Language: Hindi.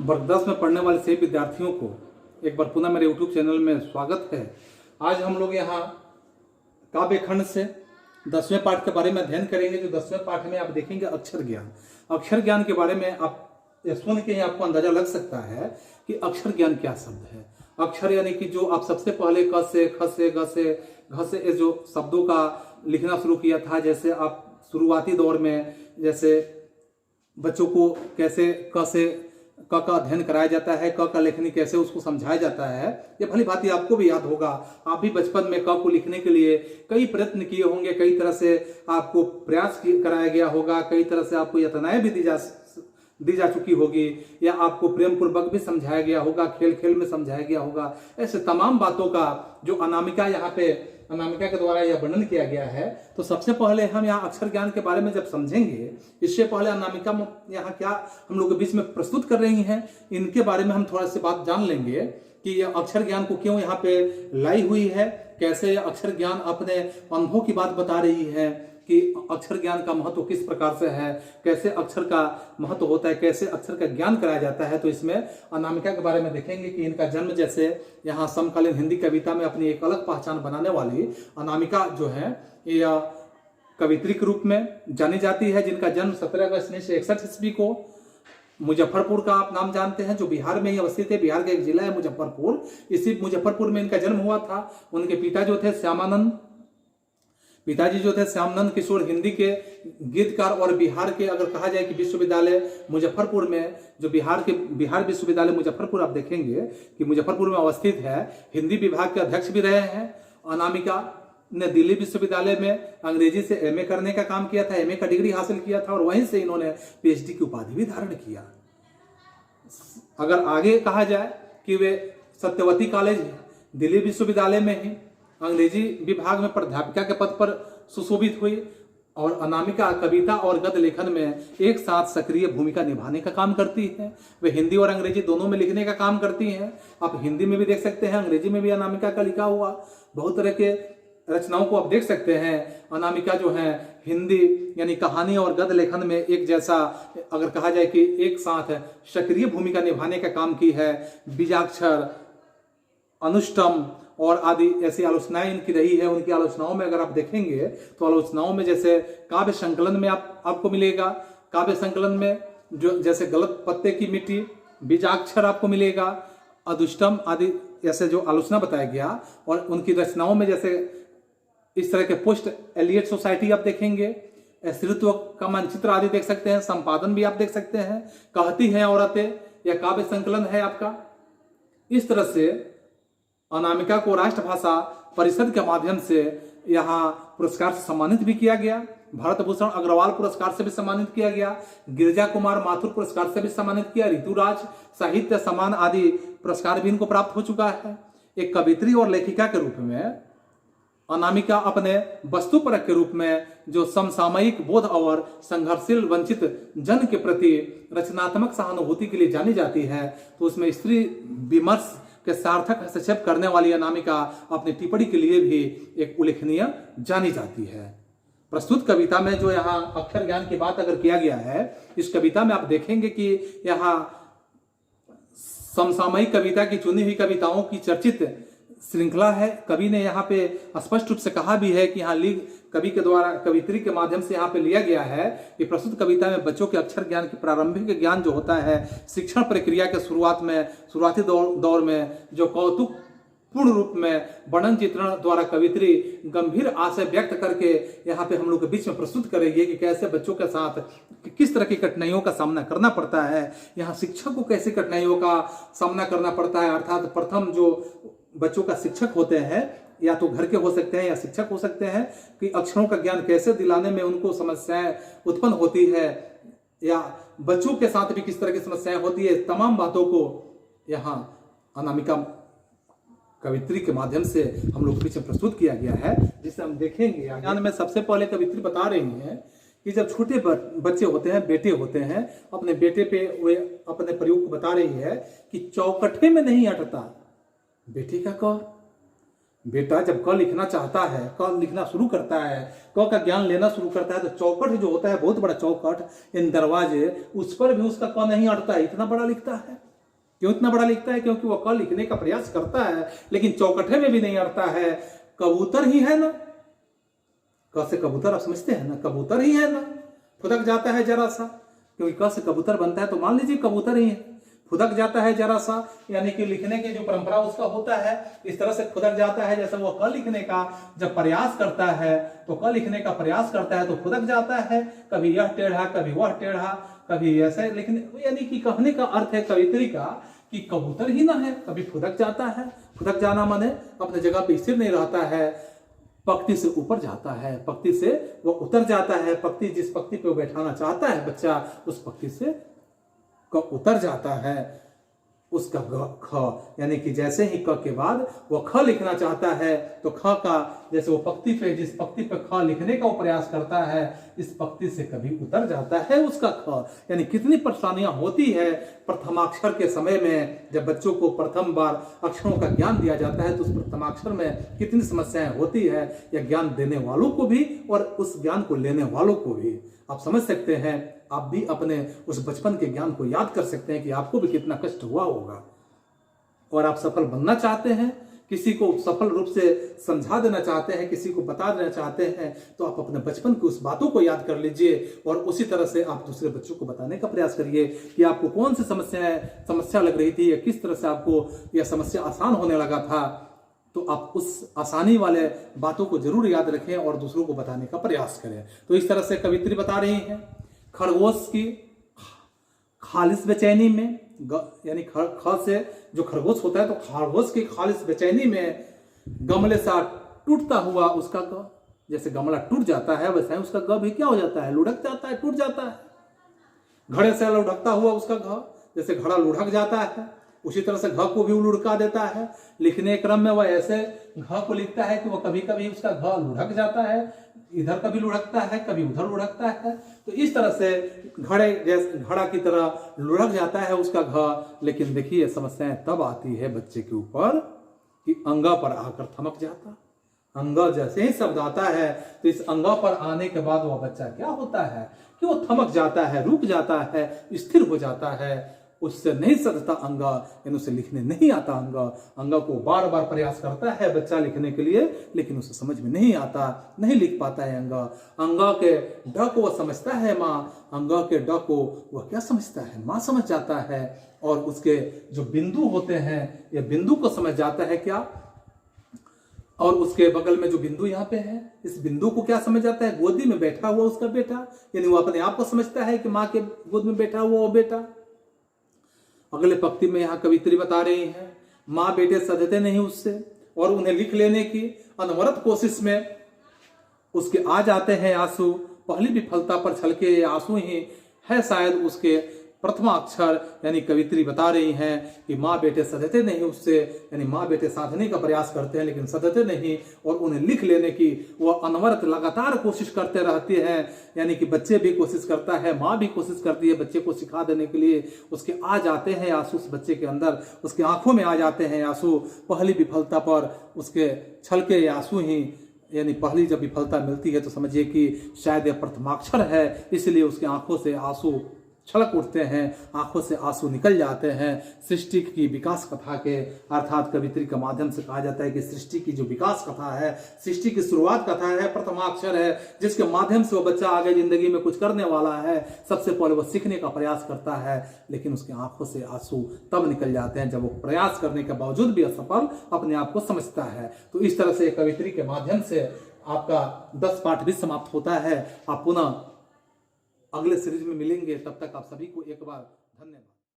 वर्ग 10 में पढ़ने वाले सभी विद्यार्थियों को एक बार पुनः मेरे YouTube चैनल में स्वागत है। आज हम लोग यहाँ काव्य खंड से 10वें पाठ के बारे में अध्ययन करेंगे। जो 10वें पाठ में आप देखेंगे अक्षर ज्ञान। अक्षर ज्ञान के बारे में आप सुन के ही आपको अंदाजा लग सकता है कि अक्षर ज्ञान क्या शब्द है। अक्षर यानी कि जो आप सबसे पहले क से, ख से, ग से, घ से जो शब्दों का लिखना शुरू किया था। जैसे आप शुरुआती दौर में जैसे बच्चों को कैसे क से क का अध्ययन कराया जाता है, क का लेखनी कैसे उसको समझाया जाता है, ये भली भांति आपको भी याद होगा। आप भी बचपन में क को लिखने के लिए कई प्रयत्न किए होंगे, कई तरह से आपको प्रयास कराया गया होगा, कई तरह से आपको यातनाएं भी दी जा चुकी होगी, या आपको प्रेम पूर्वक भी समझाया गया होगा, खेल खेल में समझाया गया होगा। ऐसे तमाम बातों का जो अनामिका के द्वारा यह वर्णन किया गया है। तो सबसे पहले हम यहाँ अक्षर ज्ञान के बारे में जब समझेंगे, इससे पहले अनामिका यहाँ क्या हम लोग के बीच में प्रस्तुत कर रही हैं, इनके बारे में हम थोड़ा सी बात जान लेंगे कि यह अक्षर ज्ञान को क्यों यहाँ पे लाई हुई है, कैसे यह अक्षर ज्ञान अपने अनुभव की बात बता रही है कि अक्षर ज्ञान का महत्व किस प्रकार से है, कैसे अक्षर का महत्व होता है, कैसे अक्षर का ज्ञान कराया जाता है। तो इसमें अनामिका के बारे में देखेंगे कि इनका जन्म, जैसे यहाँ समकालीन हिंदी कविता में अपनी एक अलग पहचान बनाने वाली अनामिका जो है यह कवित्री के रूप में जानी जाती है, जिनका जन्म 17 अगस्त 1961 ईस्वी को मुजफ्फरपुर का आप नाम जानते हैं, जो बिहार में ही अवस्थित है। बिहार का एक जिला है मुजफ्फरपुर, इसी मुजफ्फरपुर में इनका जन्म हुआ था। उनके पिताजी जो थे श्यामानंद किशोर, हिंदी के गीतकार, और बिहार के अगर कहा जाए कि विश्वविद्यालय मुजफ्फरपुर में, जो बिहार विश्वविद्यालय मुजफ्फरपुर आप देखेंगे कि मुजफ्फरपुर में अवस्थित है, हिंदी विभाग के अध्यक्ष भी रहे हैं। अनामिका ने दिल्ली विश्वविद्यालय में अंग्रेजी से एमए करने का काम किया था, एमए का डिग्री हासिल किया था, और वहीं से इन्होंने पीएचडी की उपाधि भी धारण किया। अगर आगे कहा जाए कि वे सत्यवती कॉलेज दिल्ली विश्वविद्यालय में ही अंग्रेजी विभाग में प्राध्यापिका के पद पर सुशोभित हुई, और अनामिका कविता और गद्य लेखन में एक साथ सक्रिय भूमिका निभाने का काम करती है। वे हिंदी और अंग्रेजी दोनों में लिखने का काम करती हैं। आप हिंदी में भी देख सकते हैं, अंग्रेजी में भी अनामिका का लिखा हुआ बहुत तरह के रचनाओं को आप देख सकते हैं। अनामिका जो है हिंदी यानी कहानी और गद्य लेखन में एक जैसा, अगर कहा जाए कि एक साथ सक्रिय भूमिका निभाने का काम की है। बीजाक्षर, अनुष्टम और आदि ऐसी आलोचनाएं इनकी रही है। उनकी आलोचनाओं में अगर आप देखेंगे तो आलोचनाओं में जैसे काव्य संकलन में आपको मिलेगा, काव्य संकलन में जो जैसे गलत पत्ते की मिट्टी, बीजाक्षर आपको मिलेगा, अदुष्टम आदि ऐसे जो आलोचना बताया गया। और उनकी रचनाओं में जैसे इस तरह के पोस्ट एलियट सोसाइटी आप देखेंगे, स्त्रीत्व का मानचित्र आदि देख सकते हैं, संपादन भी आप देख सकते हैं, कहती हैं औरतें, यह काव्य संकलन है आपका। इस तरह से अनामिका को राष्ट्रभाषा परिषद के माध्यम से यहाँ पुरस्कार से सम्मानित भी किया गया। भारत भूषण अग्रवाल पुरस्कार से भी सम्मानित किया गया, गिरिजा कुमार माथुर पुरस्कार से भी सम्मानित किया, ऋतुराज साहित्य सम्मान आदि पुरस्कार भी इनको प्राप्त हो चुका है। एक कवित्री और लेखिका के रूप में अनामिका अपने वस्तुपरक के रूप में जो समसामयिक बोध और संघर्षशील वंचित जन के प्रति रचनात्मक सहानुभूति के लिए जानी जाती है, तो उसमें स्त्री विमर्श के सार्थक हस्तक्षेप करने वाली अनामिका अपनी टिप्पणी के लिए भी एक उल्लेखनीय जानी जाती है। प्रस्तुत कविता में जो यहाँ अक्षर ज्ञान की बात अगर किया गया है, इस कविता में आप देखेंगे कि यहाँ समसामयिक कविता की चुनी हुई कविताओं की चर्चित श्रृंखला है। कवि ने यहाँ पे स्पष्ट रूप से कहा भी है कि यहाँ कवि के द्वारा कवित्री के माध्यम से यहाँ पे लिया गया है कि प्रस्तुत कविता में बच्चों के अक्षर ज्ञान की प्रारंभिक ज्ञान जो होता है, शिक्षण प्रक्रिया के शुरुआती दौर में जो कौतुक पूर्ण रूप में वर्णन चित्रण द्वारा कवित्री गंभीर आशय व्यक्त करके यहाँ पे हम लोग के बीच में प्रस्तुत करेगी कि कैसे बच्चों के साथ किस तरह की कठिनाइयों का सामना करना पड़ता है। यहाँ शिक्षक को कैसे कठिनाइयों का सामना करना पड़ता है, अर्थात प्रथम जो बच्चों का शिक्षक होते हैं, या तो घर के हो सकते हैं या शिक्षक हो सकते हैं, कि अक्षरों का ज्ञान कैसे दिलाने में उनको समस्याएं उत्पन्न होती है, या बच्चों के साथ भी किस तरह की समस्याएं होती है। तमाम बातों को यहाँ अनामिका कवित्री के माध्यम से हम लोग के बीच में प्रस्तुत किया गया है, जिसे हम देखेंगे। ज्ञान में सबसे पहले कवित्री बता रही हैं कि जब छोटे बच्चे होते हैं, बेटे होते हैं, अपने बेटे पे वे अपने प्रयोग को बता रही है कि चौकठे में नहीं अटता बेटे का क। बेटा जब क लिखना चाहता है, क लिखना शुरू करता है, क का ज्ञान लेना शुरू करता है, तो चौकट जो होता है, बहुत बड़ा चौकट इन दरवाजे, उस पर भी उसका क नहीं अटता है, इतना बड़ा लिखता है। क्यों इतना बड़ा लिखता है? क्योंकि वो क लिखने का प्रयास करता है लेकिन चौकठे में भी नहीं अड़ता है। कबूतर ही है ना, क से कबूतर आप समझते हैं ना, कबूतर ही है ना, फुदक जाता है जरा सा, क्योंकि क से कबूतर बनता है तो मान लीजिए कबूतर ही है, फुदक जाता है जरा सा, यानी कि लिखने की जो परंपरा उसका होता है इस तरह से फुदक जाता है। जैसे वो क लिखने का जब प्रयास करता है तो क लिखने का प्रयास करता है तो फुदक जाता है, कभी यह टेढ़ा कभी वह टेढ़ा कभी ऐसे, लेकिन यानी कि कहने का अर्थ है कवित्री का कि कबूतर ही ना है, कभी फुदक जाता है। फुदक जाना माने अपने जगह पे स्थिर नहीं रहता है, पंक्ति से ऊपर जाता है, पंक्ति से वो उतर जाता है। पंक्ति जिस पंक्ति पे वो बैठाना चाहता है बच्चा, उस पंक्ति से उतर जाता है। उसका ख, यानी कि जैसे ही क के बाद वो ख लिखना चाहता है तो ख का जैसे वो पंक्ति पे, जिस पंक्ति पे ख लिखने का वो प्रयास करता है, इस पंक्ति से कभी उतर जाता है उसका ख। यानी कितनी परेशानियां होती है प्रथमाक्षर के समय में, जब बच्चों को प्रथम बार अक्षरों का ज्ञान दिया जाता है तो उस प्रथमाक्षर में कितनी समस्याएं होती है, या ज्ञान देने वालों को भी और उस ज्ञान को लेने वालों को भी। आप समझ सकते हैं, आप भी अपने उस बचपन के ज्ञान को याद कर सकते हैं कि आपको भी कितना कष्ट हुआ होगा। और आप सफल बनना चाहते हैं, किसी को सफल रूप से समझा देना चाहते हैं, किसी को बता देना चाहते हैं, तो आप अपने बचपन की उस बातों को याद कर लीजिए और उसी तरह से आप दूसरे बच्चों को बताने का प्रयास करिए कि आपको कौन सी समस्या लग रही थी या किस तरह से आपको यह समस्या आसान होने लगा था। तो आप उस आसानी वाले बातों को जरूर याद रखें और दूसरों को बताने का प्रयास करें। तो इस तरह से कवित्री बता रही हैं खरगोश की खालिस बेचैनी में, यानी ख से जो खरगोश होता है तो खरगोश की खालिस बेचैनी में गमले सा टूटता हुआ उसका ग, जैसे गमला टूट जाता है वैसे उसका ग भी क्या हो जाता है, लुढ़क जाता है, टूट जाता है। घड़े से लुढ़कता हुआ उसका घ, जैसे घड़ा लुढ़क जाता है उसी तरह से घ को भी लुढ़का देता है। लिखने क्रम में वह ऐसे घ को लिखता है कि वह कभी कभी उसका घ लुढ़क जाता है, इधर कभी लुढ़कता है कभी उधर लुढ़कता है। तो इस तरह से घड़ा की तरह लुढ़क जाता है उसका घ। लेकिन देखिए समस्याएं तब आती है बच्चे के ऊपर कि अंगा पर आकर थमक जाता। अंगा जैसे ही शब्द आता है तो इस अंगा पर आने के बाद वह बच्चा क्या होता है कि वो थमक जाता है, रुक जाता है, स्थिर हो जाता है, उससे नहीं सधता अंगा, यानी उसे लिखने नहीं आता अंगा। अंगा को बार बार प्रयास करता है बच्चा लिखने के लिए लेकिन उसे समझ में नहीं आता, नहीं लिख पाता है अंगा। अंगा के ड को वह समझता है माँ, अंगा के ड को वह क्या समझता है, माँ समझ जाता है। और उसके जो बिंदु होते हैं ये बिंदु को समझ जाता है क्या, और उसके बगल में जो बिंदु यहाँ पे है इस बिंदु को क्या समझ जाता है, गोदी में बैठा हुआ उसका बेटा, यानी वो अपने आप को समझता है कि माँ के गोद में बैठा हुआ वो बेटा। अगले पंक्ति में यहाँ कवित्री बता रही है माँ बेटे सधते नहीं उससे और उन्हें लिख लेने की अनवरत कोशिश में उसके आ जाते हैं आंसू। पहली विफलता पर छलके ये आंसू ही है शायद उसके प्रथमा अक्षर। यानी कवित्री बता रही हैं कि माँ बेटे सधते नहीं उससे, यानी माँ बेटे साधने का प्रयास करते हैं लेकिन सधते नहीं, और उन्हें लिख लेने की वो अनवरत लगातार कोशिश करते रहती हैं। यानी कि बच्चे भी कोशिश करता है, माँ भी कोशिश करती है बच्चे को सिखा देने के लिए। उसके आ जाते हैं आंसू उस बच्चे के अंदर, उसके आंखों में आ जाते हैं आंसू। पहली विफलता पर उसके छलके आंसू ही, यानी पहली जब विफलता मिलती है तो समझिए कि शायद यह प्रथमाक्षर है, इसलिए उसके आंखों से आंसू छलक उठते हैं, आंखों से आंसू निकल जाते हैं। सृष्टि की विकास कथा के अर्थात कवित्री के माध्यम से कहा जाता है कि सृष्टि की जो विकास कथा है, सृष्टि की शुरुआत कथा है, प्रथमाक्षर है, जिसके माध्यम से वो बच्चा आगे जिंदगी में कुछ करने वाला है। सबसे पहले वो सीखने का प्रयास करता है लेकिन उसकी आंखों से आंसू तब निकल जाते हैं जब वो प्रयास करने के बावजूद भी असफल अपने आप को समझता है। तो इस तरह से कवित्री के माध्यम से आपका 10 पाठ भी समाप्त होता है। आप पुनः अगले सीरीज में मिलेंगे, तब तक आप सभी को एक बार धन्यवाद।